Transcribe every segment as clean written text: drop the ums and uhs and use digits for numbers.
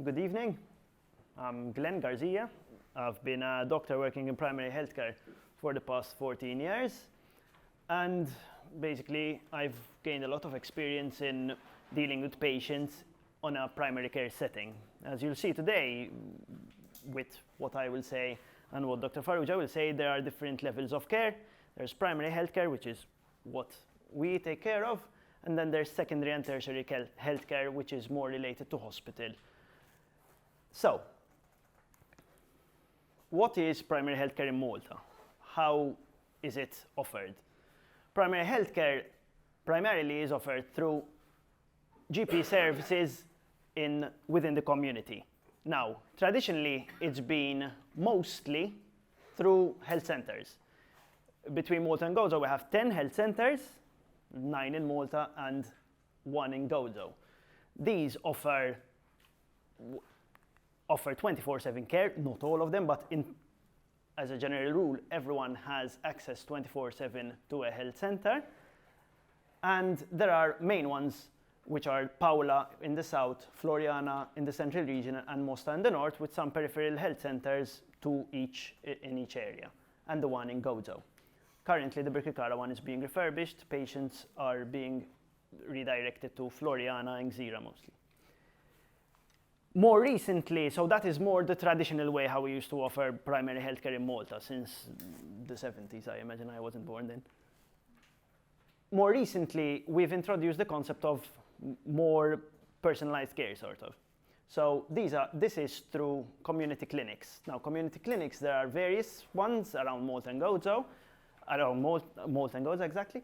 good evening. I'm Glenn Garcia. I've been a doctor working in primary healthcare for the past 14 years. And basically, I've gained a lot of experience in dealing with patients on a primary care setting. As you'll see today, with what I will say and what Dr. Farrugia will say, there are different levels of care. There's primary healthcare, which is what we take care of. And then there's secondary and tertiary healthcare, which is more related to hospital. So, what is primary healthcare in Malta? How is it offered? Primary healthcare primarily is offered through GP services within the community. Now, traditionally, it's been mostly through health centers. Between Malta and Gozo, we have 10 health centers, 9 in Malta and 1 in Gozo. These offer 24/7 care, not all of them, but as a general rule, everyone has access 24/7 to a health center. And there are main ones, which are Paola in the south, Floriana in the central region, and Mosta in the north, with some peripheral health centers, 2 each in each area, and the 1 in Gozo. Currently, the Birkirkara one is being refurbished. Patients are being redirected to Floriana and Gżira mostly. More recently, so that is more the traditional way how we used to offer primary healthcare in Malta since the 70s, I imagine. I wasn't born then. More recently, we've introduced the concept of more personalized care, sort of. So this is through community clinics. Now, community clinics, there are various ones around Malta and Gozo, Malta and Gozo exactly.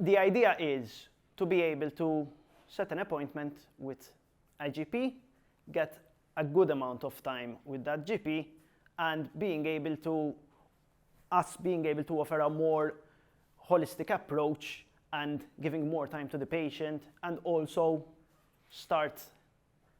The idea is to be able to set an appointment with a GP, get a good amount of time with that GP, and being able to offer a more holistic approach and giving more time to the patient, and also start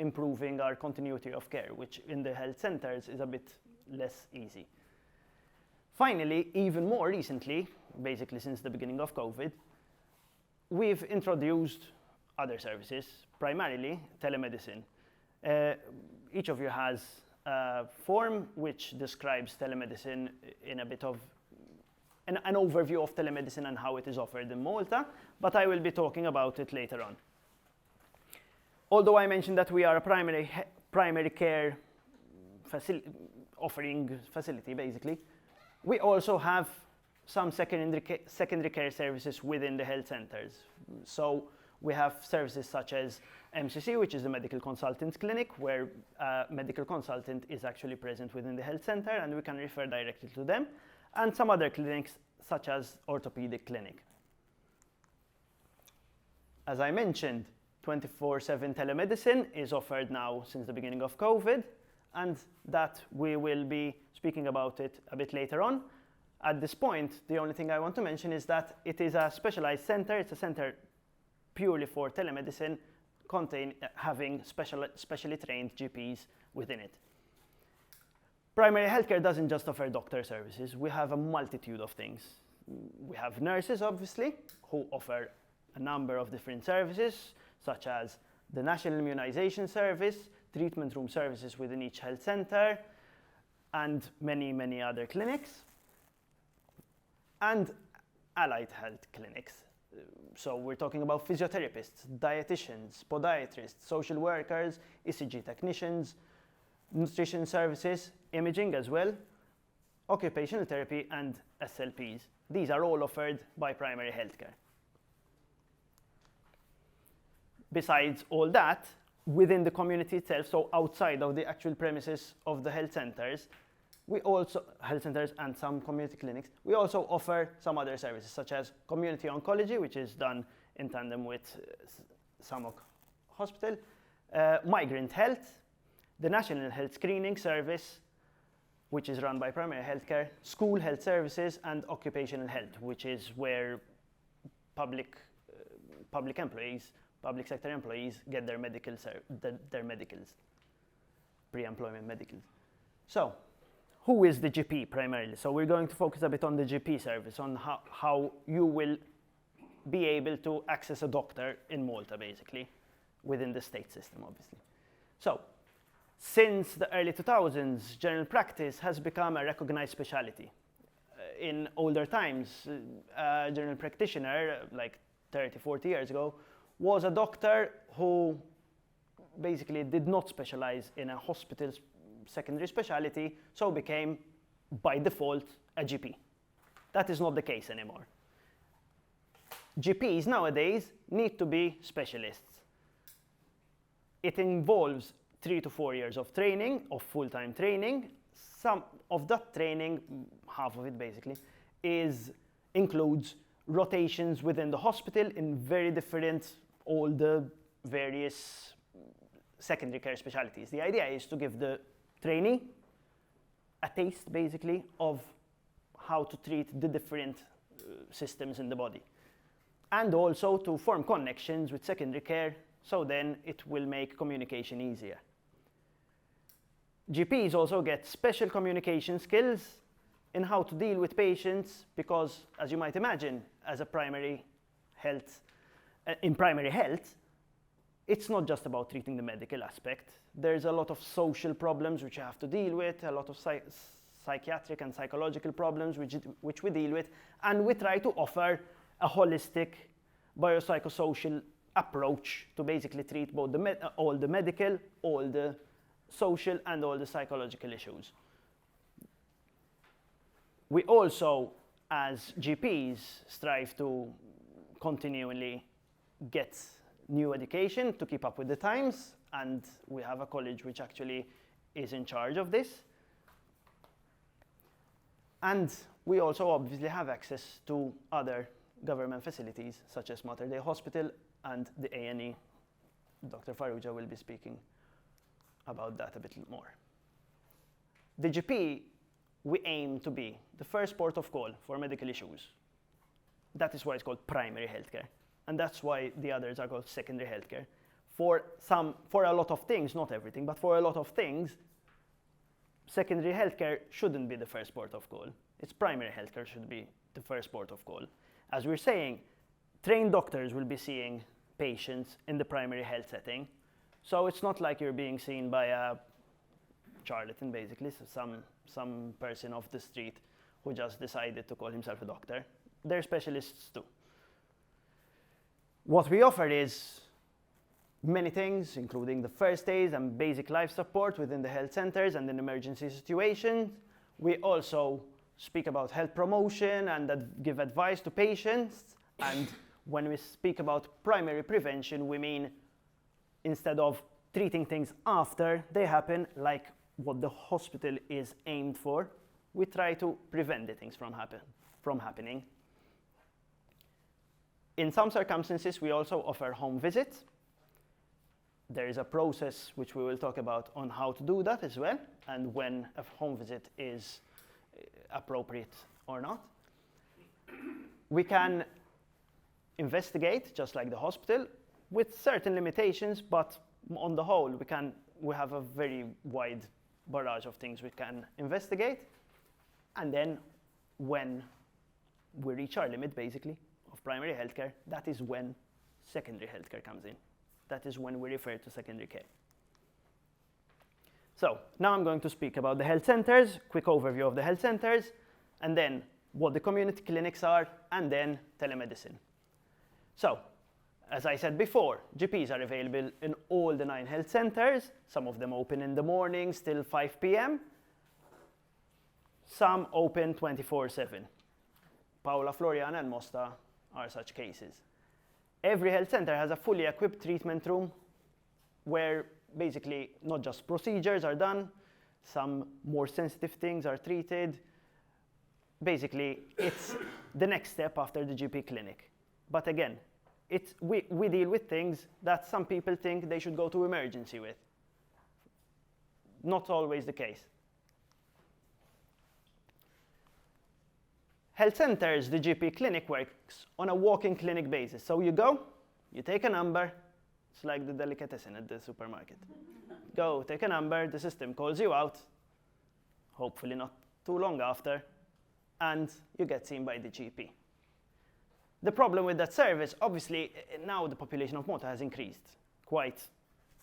improving our continuity of care, which in the health centers is a bit less easy. Finally, even more recently, basically since the beginning of COVID, we've introduced other services, primarily telemedicine. Each of you has a form which describes telemedicine in a bit of an overview of telemedicine and how it is offered in Malta, but I will be talking about it later on. Although I mentioned that we are a primary care offering facility, basically, we also have some secondary care services within the health centers. So we have services such as MCC, which is the Medical Consultants Clinic, where a medical consultant is actually present within the health center, and we can refer directly to them, and some other clinics, such as orthopedic clinic. As I mentioned, 24/7 telemedicine is offered now since the beginning of COVID, and that we will be speaking about it a bit later on. At this point, the only thing I want to mention is that it is a specialized center. It's a center purely for telemedicine, having specially trained GPs within it. Primary healthcare doesn't just offer doctor services. We have a multitude of things. We have nurses, obviously, who offer a number of different services, such as the National Immunization Service, treatment room services within each health center, and many, many other clinics, and allied health clinics. So we're talking about physiotherapists, dietitians, podiatrists, social workers, ECG technicians, nutrition services, imaging as well, occupational therapy, and SLPs. These are all offered by primary healthcare. Besides all that, within the community itself, so outside of the actual premises of the health centers, health centers and some community clinics, we also offer some other services, such as community oncology, which is done in tandem with Samok Hospital, migrant health, the National Health Screening Service, which is run by primary healthcare, school health services, and occupational health, which is where public employees, public sector employees get their medicals, pre-employment medicals. So, who is the GP primarily? So we're going to focus a bit on the GP service, on how you will be able to access a doctor in Malta, basically. within the state system, obviously. So, since the early 2000s, general practice has become a recognized specialty. In older times, a general practitioner, like 30, 40 years ago, was a doctor who basically did not specialize in a hospital's secondary specialty, so became, by default, a GP. That is not the case anymore. GPs nowadays need to be specialists. It involves 3 to 4 years of training, of full-time training. Some of that training, half of it basically, includes rotations within the hospital in very different, all the various secondary care specialties. The idea is to give the trainee a taste, basically, of how to treat the different systems in the body. And also to form connections with secondary care, so then it will make communication easier. GPs also get special communication skills in how to deal with patients, because, as you might imagine, as a primary health, in primary health, it's not just about treating the medical aspect. There's a lot of social problems which you have to deal with, a lot of psychiatric and psychological problems which we deal with, and we try to offer a holistic biopsychosocial approach to basically treat both all the medical, all the social, and all the psychological issues. We also, as GPs, strive to continually get new education to keep up with the times, and we have a college which actually is in charge of this. And we also obviously have access to other government facilities, such as Mater Dei Hospital and the A&E. Dr. Farrugia will be speaking about that a bit more. The GP, we aim to be the first port of call for medical issues. That is why it's called primary healthcare. And that's why the others are called secondary healthcare. For a lot of things, not everything, but for a lot of things, secondary healthcare shouldn't be the first port of call. It's primary healthcare should be the first port of call. As we're saying, trained doctors will be seeing patients in the primary health setting. So it's not like you're being seen by a charlatan, basically, so some person off the street who just decided to call himself a doctor. They're specialists too. What we offer is many things, including the first aid and basic life support within the health centers and in emergency situations. We also speak about health promotion and give advice to patients. And when we speak about primary prevention, we mean instead of treating things after they happen, like what the hospital is aimed for, we try to prevent the things from happening. In some circumstances, we also offer home visits. There is a process which we will talk about on how to do that as well, and when a home visit is appropriate or not. We can investigate, just like the hospital, with certain limitations, but on the whole, we have a very wide barrage of things we can investigate. And then when we reach our limit, basically, of primary healthcare, that is when secondary healthcare comes in. That is when we refer to secondary care. So now I'm going to speak about the health centers, quick overview of the health centers, and then what the community clinics are, and then telemedicine. So, as I said before, GPs are available in all the 9 health centers. Some of them open in the mornings till 5 p.m. Some open 24/7. Paola, Floriana, and Mosta are such cases. Every health center has a fully equipped treatment room where basically not just procedures are done, some more sensitive things are treated. Basically, it's the next step after the GP clinic. But again, we deal with things that some people think they should go to emergency with. Not always the case. Health centers, the GP clinic works on a walk-in clinic basis. So you go, you take a number. It's like the delicatessen at the supermarket. Go, take a number, the system calls you out, hopefully not too long after, and you get seen by the GP. The problem with that service, obviously, now the population of Malta has increased quite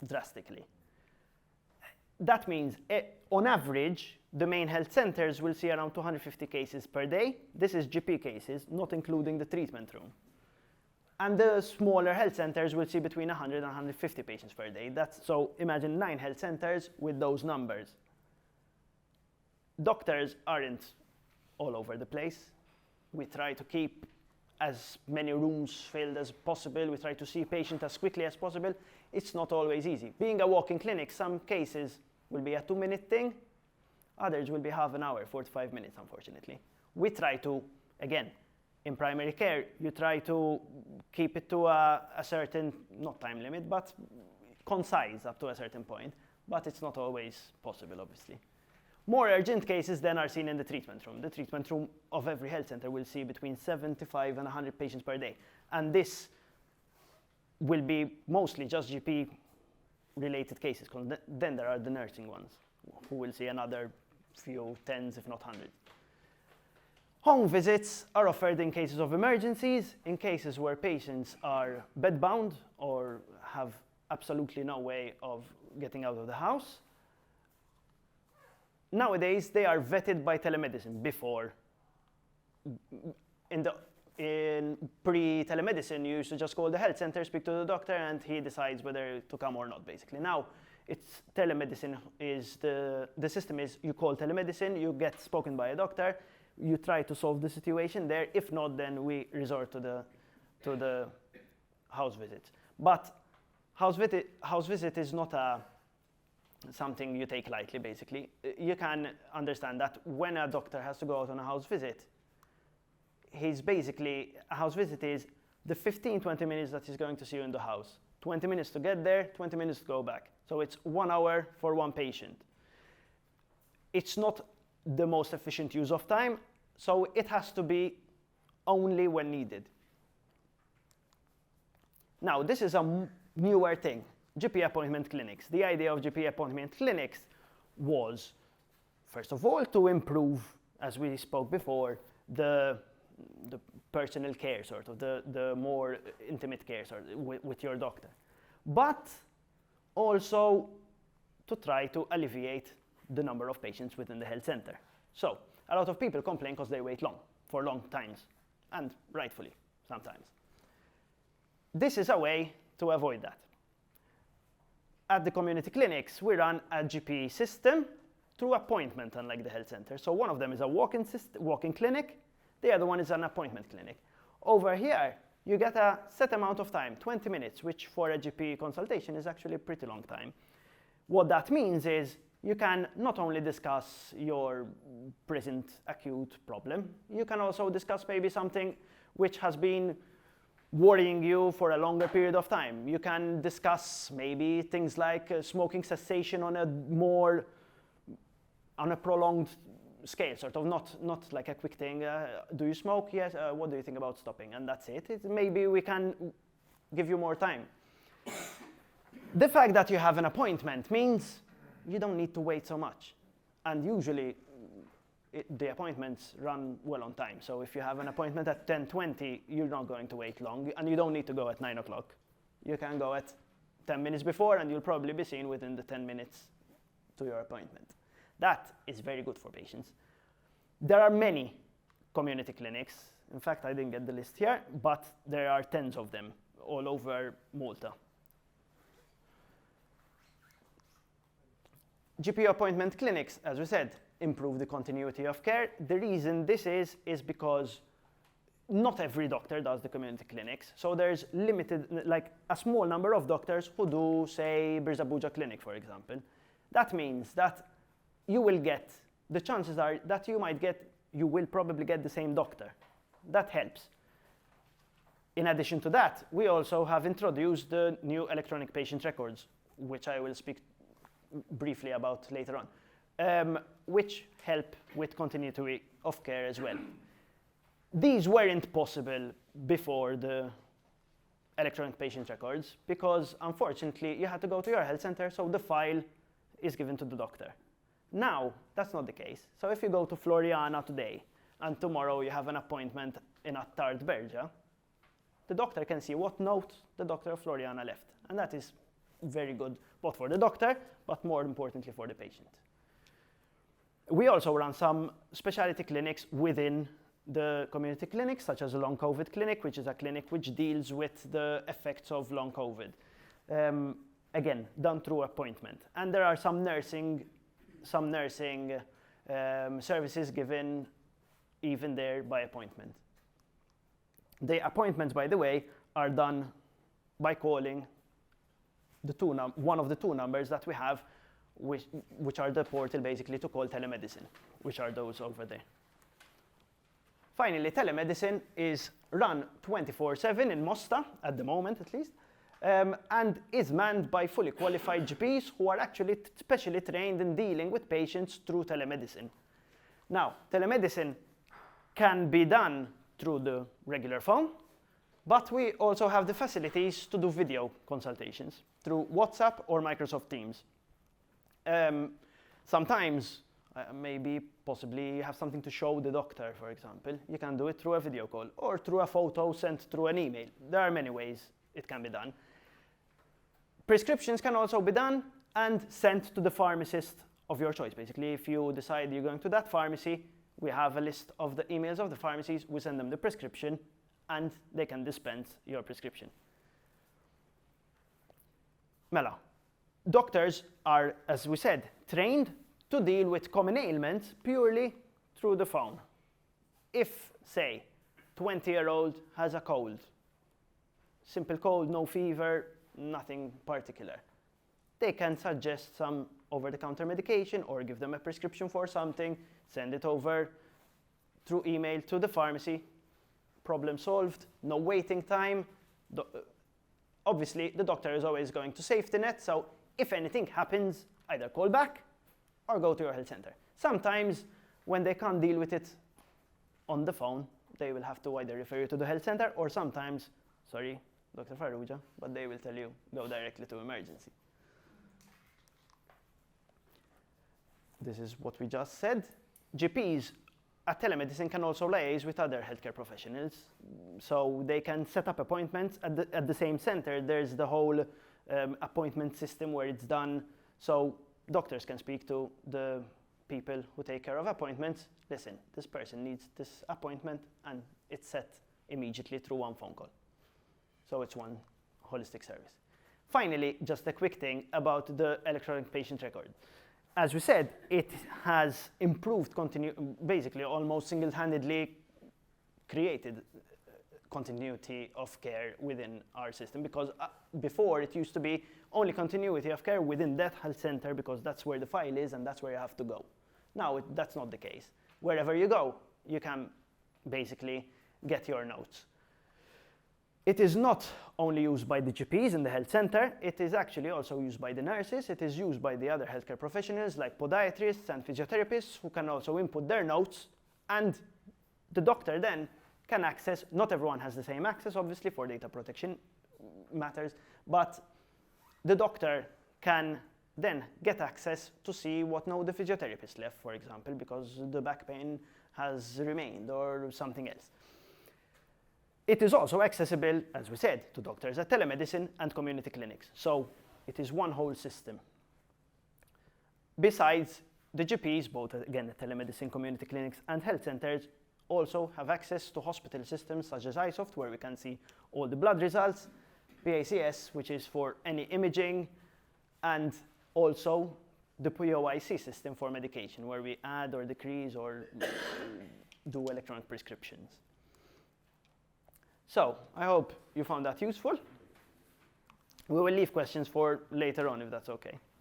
drastically. That means, on average, the main health centers will see around 250 cases per day. This is GP cases, not including the treatment room. And the smaller health centers will see between 100 and 150 patients per day. So imagine 9 health centers with those numbers. Doctors aren't all over the place. We try to keep as many rooms filled as possible. We try to see patients as quickly as possible. It's not always easy. Being a walk-in clinic, some cases will be a 2-minute thing. Others will be half an hour, 45 minutes, unfortunately. We try to, again, in primary care, you try to keep it to a certain, not time limit, but concise up to a certain point. But it's not always possible, obviously. More urgent cases then are seen in the treatment room. The treatment room of every health center will see between 75 and 100 patients per day. And this will be mostly just GP-related cases, because then there are the nursing ones, who will see another few tens, if not hundreds. Home visits are offered in cases of emergencies, in cases where patients are bedbound or have absolutely no way of getting out of the house. Nowadays, they are vetted by telemedicine. Before, in pre-telemedicine, you used to just call the health center, speak to the doctor, and he decides whether to come or not, basically. Now, it's telemedicine is the system is you call telemedicine, you get spoken by a doctor, you try to solve the situation there. If not, then we resort to the house visit. But house visit is not something you take lightly, basically. You can understand that when a doctor has to go out on a house visit, a house visit is the 15-20 minutes that he's going to see you in the house. 20 minutes to get there, 20 minutes to go back. So it's 1 hour for one patient. It's not the most efficient use of time, so it has to be only when needed. Now, this is a newer thing, GP appointment clinics. The idea of GP appointment clinics was, first of all, to improve, as we spoke before, the personal care, sort of, the more intimate care sort of, with your doctor. But also to try to alleviate the number of patients within the health center. So, a lot of people complain because they wait for long times, and rightfully, sometimes. This is a way to avoid that. At the community clinics, we run a GP system through appointment, unlike the health center. So one of them is a walk-in clinic, the other one is an appointment clinic. Over here, you get a set amount of time, 20 minutes, which for a GP consultation is actually a pretty long time. What that means is you can not only discuss your present acute problem, you can also discuss maybe something which has been worrying you for a longer period of time. You can discuss maybe things like smoking cessation on a prolonged scale, sort of, not like a quick thing. Do you smoke? Yes. What do you think about stopping? And that's it. Maybe we can give you more time. The fact that you have an appointment means you don't need to wait so much. And usually, the appointments run well on time. So if you have an appointment at 10:20, you're not going to wait long, and you don't need to go at 9 o'clock. You can go at 10 minutes before, and you'll probably be seen within the 10 minutes to your appointment. That is very good for patients. There are many community clinics. In fact, I didn't get the list here, but there are tens of them all over Malta. GP appointment clinics, as we said, improve the continuity of care. The reason this is because not every doctor does the community clinics. So there's limited, like a small number of doctors who do, say, Birzabuja Clinic, for example. That means that you will get, the chances are that you will probably get the same doctor. That helps. In addition to that, we also have introduced the new electronic patient records, which I will speak briefly about later on, which help with continuity of care as well. These weren't possible before the electronic patient records because, unfortunately, you had to go to your health center, so the file is given to the doctor. Now, that's not the case. So if you go to Floriana today, and tomorrow you have an appointment in Attard Bergia, the doctor can see what note the doctor of Floriana left. And that is very good both for the doctor, but more importantly for the patient. We also run some specialty clinics within the community clinics, such as a long COVID clinic, which is a clinic which deals with the effects of long COVID. Again, done through appointment. And there are some nursing services given even there by appointment. The appointments, by the way, are done by calling one of the two numbers that we have, which are the portal basically to call telemedicine, which are those over there. Finally, telemedicine is run 24/7 in Mosta, at the moment at least, and is manned by fully qualified GPs who are actually specially trained in dealing with patients through telemedicine. Now, telemedicine can be done through the regular phone, but we also have the facilities to do video consultations through WhatsApp or Microsoft Teams. Sometimes, maybe possibly you have something to show the doctor, for example. You can do it through a video call or through a photo sent through an email. There are many ways it can be done. Prescriptions can also be done and sent to the pharmacist of your choice. Basically, if you decide you're going to that pharmacy, we have a list of the emails of the pharmacies, we send them the prescription, and they can dispense your prescription. Mela, doctors are, as we said, trained to deal with common ailments purely through the phone. If, say, 20-year-old has a cold, simple cold, no fever, nothing particular, they can suggest some over-the-counter medication or give them a prescription for something, send it over through email to the pharmacy, problem solved, no waiting time. Obviously, the doctor is always going to safety net, so if anything happens, either call back or go to your health center. Sometimes, when they can't deal with it on the phone, they will have to either refer you to the health center or sometimes, sorry, Dr. Farrugia, but they will tell you, go directly to emergency. This is what we just said. GPs at telemedicine can also liaise with other healthcare professionals. So they can set up appointments at the same center. There's the whole appointment system where it's done. So doctors can speak to the people who take care of appointments. Listen, this person needs this appointment, and it's set immediately through one phone call. So it's one holistic service. Finally, just a quick thing about the electronic patient record. As we said, it has improved, basically almost single-handedly created continuity of care within our system, because before it used to be only continuity of care within that health center because that's where the file is and that's where you have to go. Now that's not the case. Wherever you go, you can basically get your notes. It is not only used by the GPs in the health center, it is actually also used by the nurses, it is used by the other healthcare professionals like podiatrists and physiotherapists who can also input their notes, and the doctor then can access, not everyone has the same access obviously for data protection matters, but the doctor can then get access to see what note the physiotherapist left, for example, because the back pain has remained or something else. It is also accessible, as we said, to doctors at telemedicine and community clinics. So it is one whole system. Besides, the GPs, both again at telemedicine, community clinics, and health centers, also have access to hospital systems such as iSoft, where we can see all the blood results, PACS, which is for any imaging, and also the POIC system for medication, where we add or decrease or do electronic prescriptions. So I hope you found that useful. We will leave questions for later on, if that's okay.